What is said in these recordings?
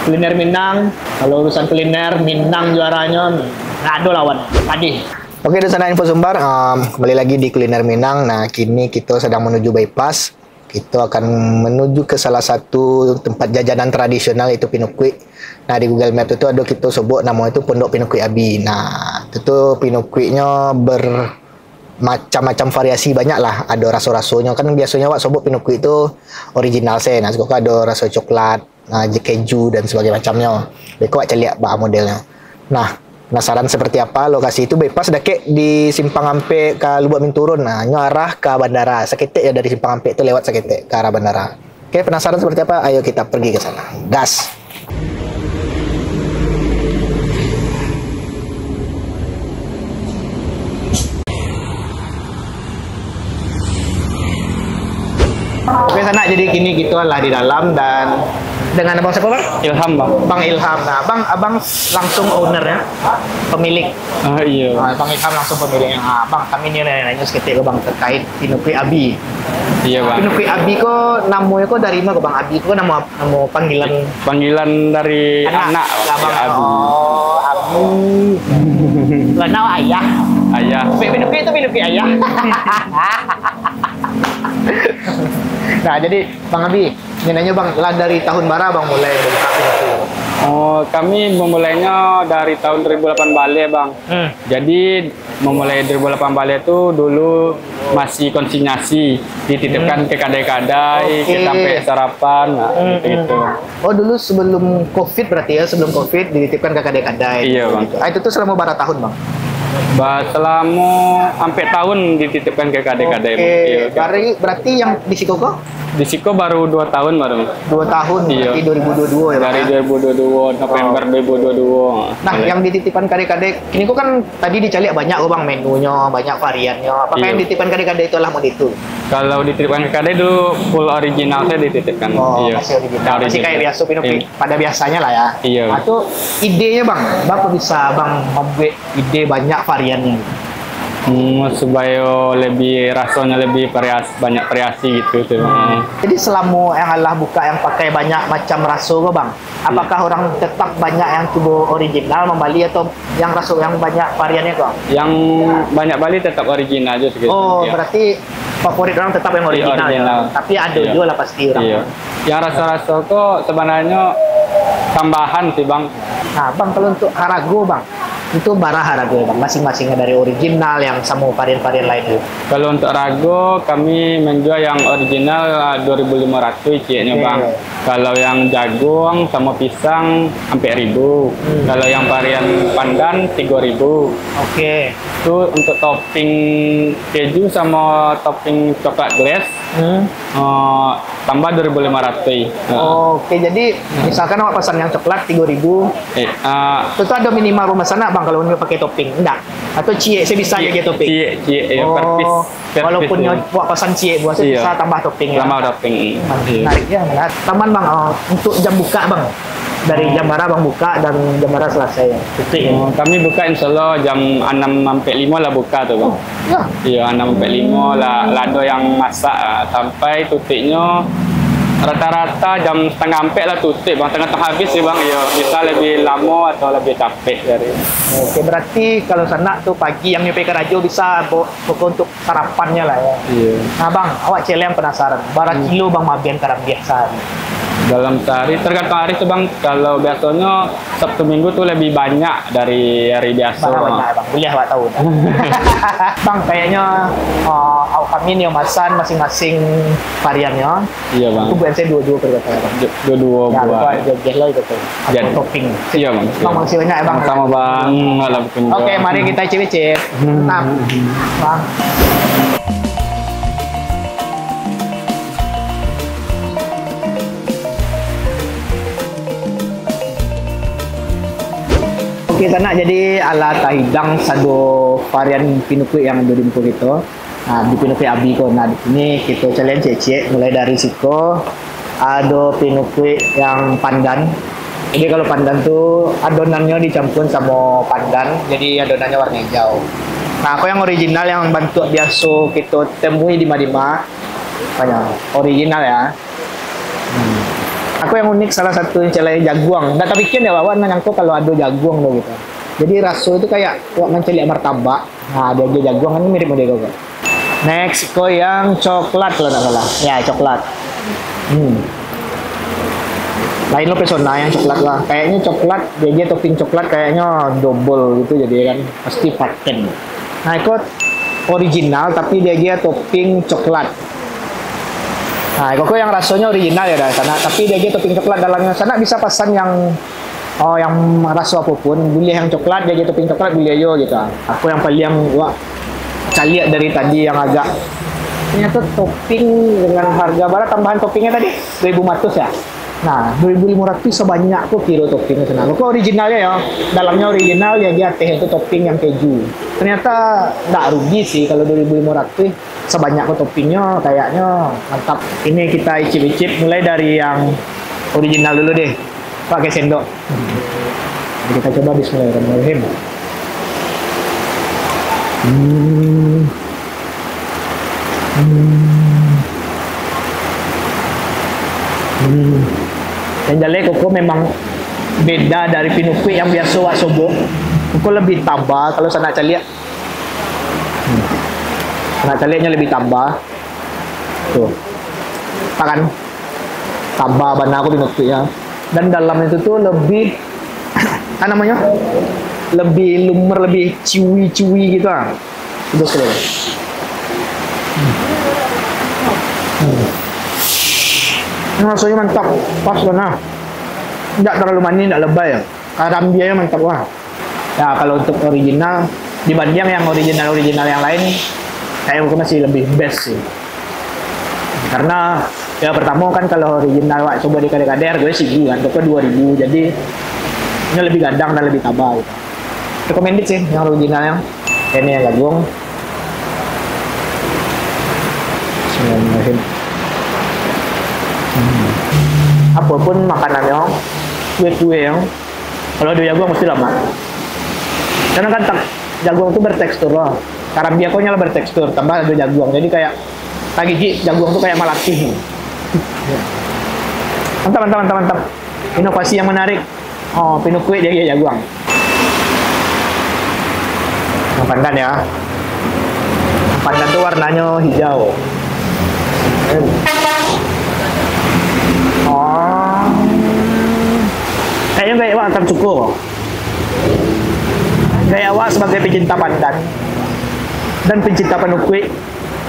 kuliner Minang. Kalau urusan kuliner, Minang juaranya. Nggak ada lawan. Tadi. Oke, di sana info Sumbar. Kembali lagi di kuliner Minang. Nah, kini kita sedang menuju bypass. Kita akan menuju ke salah satu tempat jajanan tradisional, itu Pinukui. Nah, di Google Maps itu ada kita sebut nama itu Pondok Pinukui Abi. Nah, itu Pinukuinya bermacam-macam variasi banyak lah. Ada rasa-rasanya. Kan biasanya wak sebut Pinukui itu original saya. Nah, suka ada rasa coklat, keju dan sebagainya macamnya. Beko wak celiak bah modelnya. Nah, penasaran seperti apa lokasi itu? Bypass dake di Simpang Ampek ke Lubuk Minturun. Nah, nyo arah ke bandara. Seketik ya dari Simpang Ampek itu lewat seketik ke arah bandara. Oke, penasaran seperti apa? Ayo kita pergi ke sana. Gas. Oke, sana jadi kini kita lah di dalam dan dengan abang siapa bang? Ilham bang. Bang Ilham. Nah, abang langsung owner ya, pemilik. Iya. Nah, bang Ilham langsung pemiliknya. Nah, bang kami ini nanya seketik bang terkait Pinukui Abi. Iya bang. Pinukui Abi kok namanya kok dari mana bang? Abi kok nama panggilan Panggilan dari anak lah, bang. Abi. Oh, Abi. Lah nama ayah. Ayah. Pinukui itu Pinukui ayah. Nah, jadi Bang Abi, nanya Bang, lah dari tahun berapa Bang mulai buka Pinukui? Oh, kami memulainya dari tahun 2008 balik bang. Jadi memulai 2008 balik itu dulu masih konsinyasi, dititipkan ke kadai-kadai, kita sampai sarapan, nah, gitu. Oh, dulu sebelum COVID berarti ya, sebelum COVID dititipkan ke kadai-kadai. Iya bang. Gitu. Itu tuh selama berapa tahun Bang? Selama hampir tahun dititipkan ke kadai-kadai. Oke, berarti yang di Sikoko? Di Siko baru 2 tahun baru. 2 tahun, Iya. berarti 2022 ya Bang? Dari Ya? 2022, November 2022. Nah, yang dititipkan kadai-kadai, ini kok kan tadi dicari banyak oh Bang menunya, banyak variannya. Apakah Iya. yang dititipkan kadai-kadai itu lah mau itu? Kalau dititipkan ke kadai dulu full original saya dititipkan. Oh, Iya. masih original. Masih kayak biasa Pinukui Iya. pada biasanya lah ya. Iya. Nah, itu idenya Bang, Bapak bisa Bang membuat ide banyak variannya. Supaya lebih rasanya lebih banyak variasi gitu tuh. Jadi selama yang Allah buka yang pakai banyak macam rasa kok Bang, apakah orang tetap banyak yang tubuh original membali atau yang rasa yang banyak variannya kok? Yang banyak Bali tetap original aja segitu. Oh, Iya. berarti favorit orang tetap yang original, original. ya. Tapi ada Iya. juga lah pasti orang. Iya. Yang rasa-rasa kok sebenarnya tambahan sih bang. Nah, Bang kalau untuk harago Bang, itu barah harago Bang, masing-masingnya dari original yang sama varian-varian lainnya. Kalau untuk rago kami menjual yang original 2.500 ciknya bang. Kalau yang jagung sama pisang sampai 1.000. Kalau yang varian pandan 3.000. Oke. Itu untuk topping keju sama topping coklat glaze tambah 2.500. Oke, jadi misalkan awak pesan yang coklat 3.000, itu ada minimal rumah sana Bang kalau mau pakai topping, enggak? Atau cie saya bisa aja topping? Cie, ya, per piece. Walaupun buat pesan cie buat saya Iya. bisa tambah topping ya. Tambah topping. Menarik ya, menarik. Taman Bang, untuk jam buka Bang. Dari jam berapa Bang buka dan jam berapa selesai ya? Itu ya. Kami buka insya Allah jam 6 sampai 5 lah buka tuh bang. Ya. Iya 6 sampai 5 lah. Lado yang masak sampai tutiknya rata-rata jam setengah 4 lah tutup bang. Tengah-tengah habis sih bang. Iya bisa lebih lama atau lebih capek dari. Oke, berarti kalau sana tuh pagi yang nyampe ke Rajo bisa buka untuk sarapannya lah ya. Iya. Nah Bang, awak cile yang penasaran. Berapa kilo Bang mabian karang biasa? Dalam sehari tergantung hari tuh bang. Kalau biasanya Sabtu Minggu tuh lebih banyak dari hari biasa. Banyak Bang, boleh awak tahu. Bang, kayaknya kami nih masan masing-masing variannya. Iya bang. Aku buat saya dua-dua per kata Bang. Dua-dua Ya, buat. joget lah gitu. Jadi. Topping. Iya bang. Bang, makasih banyak ya Bang. Sama bang. Malam Oke, mari kita cicip-cicip. Nah, Bang. Oke, sana jadi ala tahidang sado varian Pinukui yang ada di Mukul itu. Nah, di Pinukui Abi ko. Nah, di sini kita challenge cek mulai dari siko. Ada Pinukui yang pandan. Jadi kalau pandan tuh adonannya dicampur sama pandan, jadi adonannya warna hijau. Nah, aku yang original yang bentuk biasa kita temui di Madima, banyak original ya. Aku yang unik salah satu celai jaguang. Nggak terpikir ya Wawan nyangkut kalau ada jaguang loh gitu. Jadi raso itu kayak wak menceli martabak. Nah, ada jaguang ini mirip model kok. Next, ko yang coklat kalau nggak salah. Ya, coklat. Lain lo pesona yang coklat lah. Kayaknya coklat, dia topping coklat kayaknya double gitu jadi kan pasti paten. Nah, itu original tapi dia topping coklat. Nah, koko yang rasanya original ya dari sana, tapi dia topping coklat dalamnya sana bisa pesan yang rasa apapun, boleh yang coklat dia topping coklat boleh aja gitu. Aku yang paling wah caliak dari tadi yang agak ternyata topping dengan harga berapa tambahan toppingnya tadi 2.500 ya. Nah 2.500 sebanyak kok kilo toppingnya sana. Kok originalnya ya, dalamnya original ya dia teh itu topping yang keju. Ternyata nggak rugi sih kalau 2.500 sebanyak kok toppingnya kayaknya mantap. Ini kita icip-icip mulai dari yang original dulu deh pakai sendok. Kita coba bismillahirrahmanirrahim. Yang jelek koko memang beda dari pinukui yang biasa wak sobo. Koko lebih tambah kalau sana caliak. Sana caliaknya lebih tambah. Tuh. Kan tambah bana aku pinukui ya. Dan dalam itu tuh lebih apa namanya? Lebih lumer, lebih ciwi-ciwi gitu ah. Itu sekali. Rasanya mantap, pas benar. Tidak terlalu manis, tidak lebay ya. Karambianya mantap wah. Ya kalau untuk original dibanding yang original yang lain, saya masih lebih best sih. Karena ya pertama kan kalau original wak coba di kadek-kadek harganya sih kan, itu 2.000, jadi ini lebih gadang dan lebih tabah gitu. Recommended sih yang originalnya. Ini yang jagung. Bismillahirrahmanirrahim. Apapun makanannya, kue-kue yang kalau ada jagung mesti lama. Karena kan jagung itu bertekstur loh. Karambiakonya lah bertekstur, tambah ada jagung. Jadi kayak gigi jagung itu kayak melatih. Mantap. Inovasi yang menarik. Oh, pinukui dia jagung. Yang pandan ya. Yang pandan itu warnanya hijau. Oh, kayaknya kayak wak akan cukup. Kayak wak sebagai pecinta pandan dan pencinta pinukui,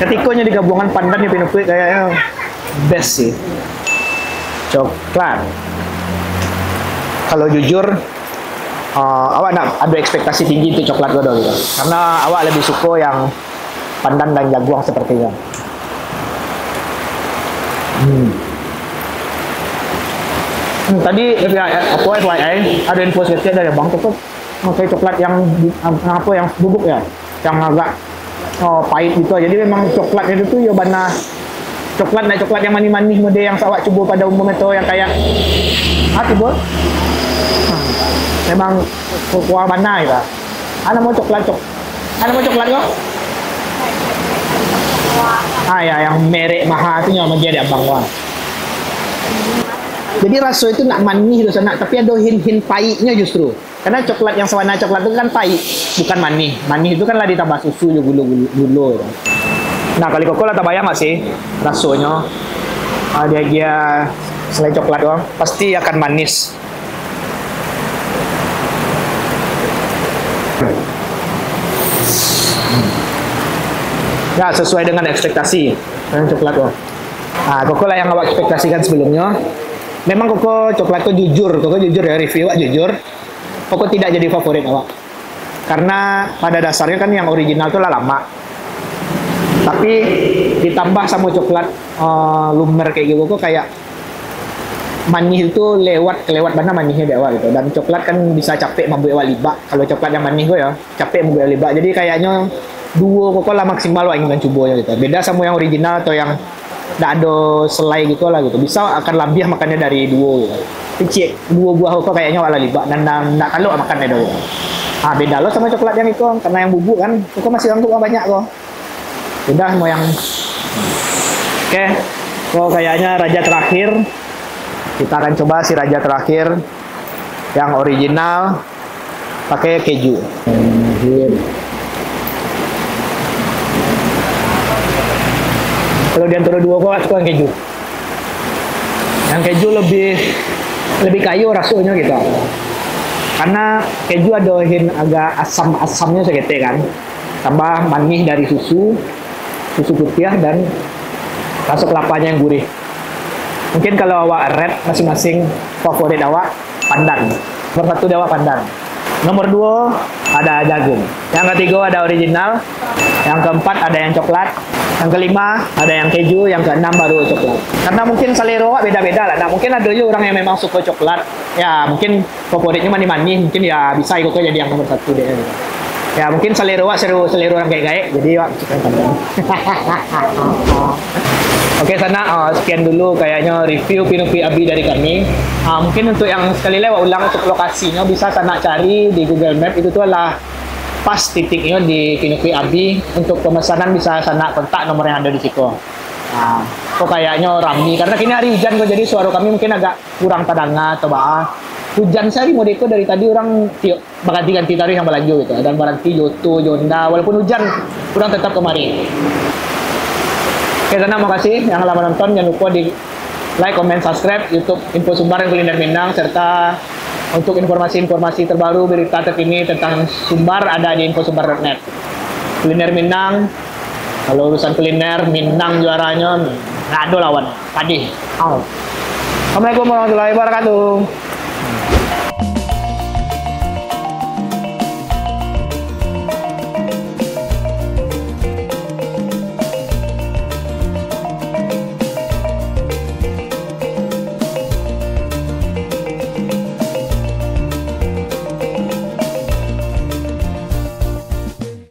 ketikanya digabungan pandan dan pinukui kayaknya best sih. Coklat. Kalau jujur, awak nak ada ekspektasi tinggi untuk coklat godol gitu. Karena awak lebih suka yang pandan dan jagung sepertinya. Tadi apa FYI ada info sedikit dari Bang Toto pakai coklat yang apa yang bubuk ya, yang agak pahit gitu. Jadi memang coklatnya itu ya bana coklat yang manis-manis model yang awak coba pada umumnya itu yang kayak tiba memang kuah mana gitu. Ana mau coklat kok. Ya yang merek mahal itu yang menjadi abang wah. Jadi rasa itu nak manis loh sana, tapi ada hint pahitnya justru. Karena coklat yang sewarna coklat itu kan pahit, bukan manis. Manis itu kan lah ditambah susu, gula. Nah, kali koko lah tak bayang nggak sih rasanya? Dia selain coklat doang, pasti akan manis. Ya, sesuai dengan ekspektasi dengan coklat doang. Nah, koko lah yang awak ekspektasikan sebelumnya. Memang koko coklat itu jujur ya, review awak jujur. Koko tidak jadi favorit awak. Karena pada dasarnya kan yang original itu lah lama. Tapi ditambah sama coklat lumer kayak gitu kok kayak manis itu kelewat mana manisnya di awal gitu. Dan coklat kan bisa capek mabuk awal libak. Kalau coklat yang manis gue ya capek mabuk awal libak. Jadi kayaknya duo koko lah maksimal awak ingin mencobanya gitu. Beda sama yang original atau yang nggak ada selai gitu lah gitu. Bisa akan lebih makannya dari duo gitu. Kecil dua buah koko kayaknya wala libak dan nggak kalau makan itu. Gitu. Beda lo sama coklat yang itu karena yang bubuk kan koko masih angkuk banyak kok. Udah mau yang oke, kok kayaknya raja terakhir Kita akan coba si raja terakhir yang original pakai keju. Kalau di antara dua gua suka yang keju. Yang keju lebih kayu rasanya gitu. Karena keju ada agak asam-asamnya segitu kan. Tambah manis dari susu putih dan rasa kelapanya yang gurih. Mungkin kalau awak red masing-masing favorit awak pandan. Nomor 1 awak pandan. Nomor 2 ada jagung. Yang ketiga ada original. Yang keempat ada yang coklat. Yang kelima ada yang keju. Yang keenam baru coklat. Karena mungkin selera awak beda-beda lah. Nah, mungkin ada juga orang yang memang suka coklat. Ya mungkin favoritnya manis-manis. Mungkin ya bisa ikut jadi yang nomor 1 deh. Ya mungkin selera awak selera orang kayak jadi awak suka pandan. Oke sana, sekian dulu kayaknya review Pinukui Abi dari kami. Mungkin untuk yang sekali lewat ulang untuk lokasinya bisa sana cari di Google Map, itu tuh adalah pas titiknya di Pinukui Abi. Untuk pemesanan bisa sana kontak nomor yang ada di situ. Kok kayaknya rame karena kini hari hujan kok, jadi suara kami mungkin agak kurang terdengar atau hujan saya di Modeko dari tadi orang ganti-ganti tarikh yang berlanjut gitu, dan berarti Yoto, Yonda, walaupun hujan kurang tetap kemari. Oke, terima kasih yang lama nonton. Jangan lupa di like, comment, subscribe YouTube Info Sumbar dan Kuliner Minang, serta untuk informasi-informasi terbaru berita terkini tentang Sumbar ada di infosumbar.net. Kuliner Minang, kalau urusan kuliner Minang juaranya nggak ada lawan. Tadi. Assalamualaikum warahmatullahi wabarakatuh.